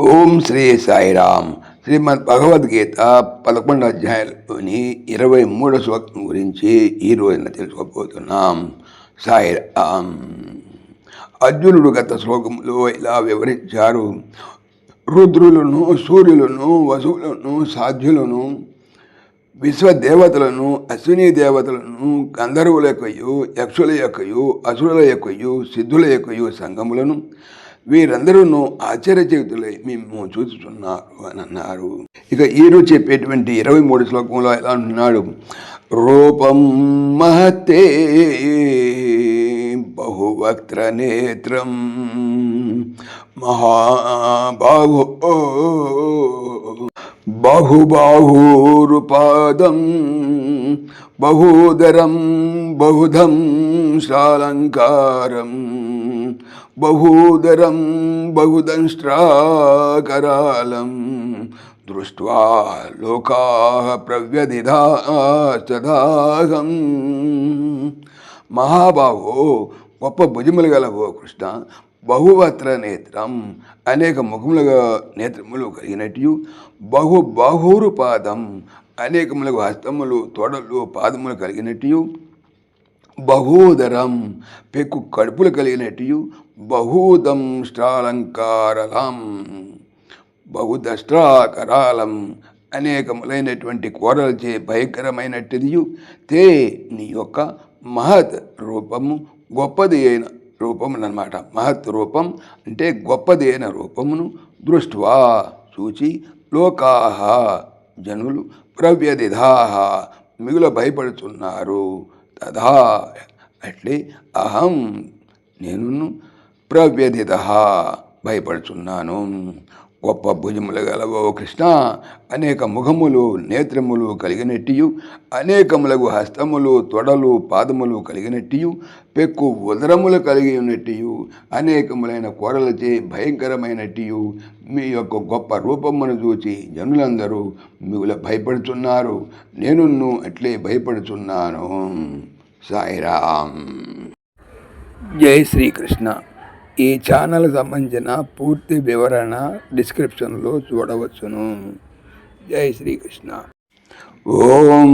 ఓం శ్రీ సాయిరామ్. శ్రీమద్ భగవద్గీత 11వ అధ్యాయంలోని 23వ శ్లోకం గురించి ఈ రోజున తెలుసుకోబోతున్నాం. సాయిరామ్. అర్జునుడు గత శ్లోకంలో ఇలా వివరించారు. రుద్రులను, సూర్యులను, వసువులను, సాధ్యులను, విశ్వదేవతలను, అశ్విని దేవతలను, గంధర్వుల యొక్కయు, యక్షుల యొక్కయు, అసురుల యొక్కయు, సిద్ధుల యొక్కయు సంగములను వీరందరూ ఆశ్చర్యచకితులై మేము చూస్తున్నాడు అని అన్నారు. ఇక ఈరోజు చెప్పేటువంటి 23 శ్లోకంలో ఎలా అంటున్నాడు? రూపం మహతే బహువక్త్ర నేత్రం మహాబాహు బాహుబాహూరుపాదం బహూదరం బహుధం శాలంకారం బహూదరం బహుదంష్ట్రాకరాళం దృష్ట్వా లోకాః ప్రవ్యధిదాహం. మహాబాహో, గొప్ప భుజములు గలవో కృష్ణ, బహువత్ర నేత్రం, అనేక ముఖములుగా నేత్రములు కలిగినట్టు, బాహూరు పాదం, అనేకములకు హస్తములు, తొడలు, పాదములు కలిగినట్టు, బహూదరం, పెక్కు కడుపులు కలిగినట్టు, బహూదం ష్ట్రాలంకారలం, బహుదష్ట్రాకరాలం, అనేకములైనటువంటి కోరలచే భయంకరమైనట్టుదియు, తే నీ యొక్క మహత్ రూపము, గొప్పది అయిన రూపమునమాట. మహత్ రూపం అంటే గొప్పది అయిన రూపమును దృష్ట్వా చూచి, లోకాహ జనులు, ప్రవ్యధిదాహ మిగుల భయపడుతున్నారు. తథా అట్లే అహం నేను ప్రవ్యధిత భయపడుచున్నాను. గొప్ప భుజములు గలవో కృష్ణ, అనేక ముఖములు, నేత్రములు కలిగినట్టు, అనేకములకు హస్తములు, తొడలు, పాదములు కలిగినట్టు, పెక్కు ఉదరములు కలిగి ఉన్నట్టు, అనేకములైన కోరలచే భయంకరమైనట్టు మీ యొక్క గొప్ప రూపమును చూచి జనులందరూ మిగుల భయపడుచున్నారు. నేను అట్లే భయపడుచున్నాను. సాయిరామ్. జై శ్రీకృష్ణ. ఈ ఛానల్ సంబంధించిన పూర్తి వివరణ డిస్క్రిప్షన్లో చూడవచ్చును. జై శ్రీకృష్ణ. ఓం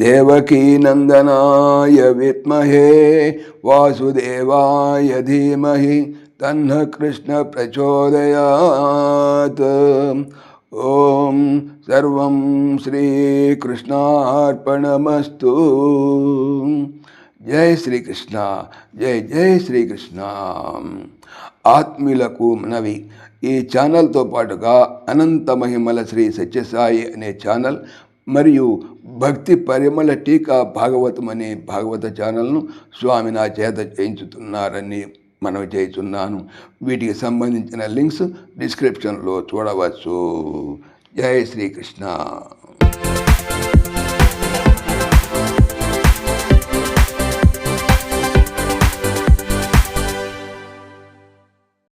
దేవకీ నందనాయ విద్మహే వాసుదేవాయ ధీమహి తన్నః కృష్ణ ప్రచోదయాత్. ఓం సర్వం శ్రీకృష్ణార్పణమస్తు. జై శ్రీకృష్ణ. జై జై శ్రీకృష్ణ. ఆత్మీయులకు మనవి, ఈ ఛానల్తో పాటుగా అనంత మహిమల శ్రీ సత్యసాయి అనే ఛానల్ మరియు భక్తి పరిమళ టీకా భాగవతం అనే భాగవత ఛానల్ను స్వామి నా చేత చేయించుతున్నారని మనవి చేస్తున్నాను. వీటికి సంబంధించిన లింక్స్ డిస్క్రిప్షన్లో చూడవచ్చు. జై శ్రీకృష్ణ.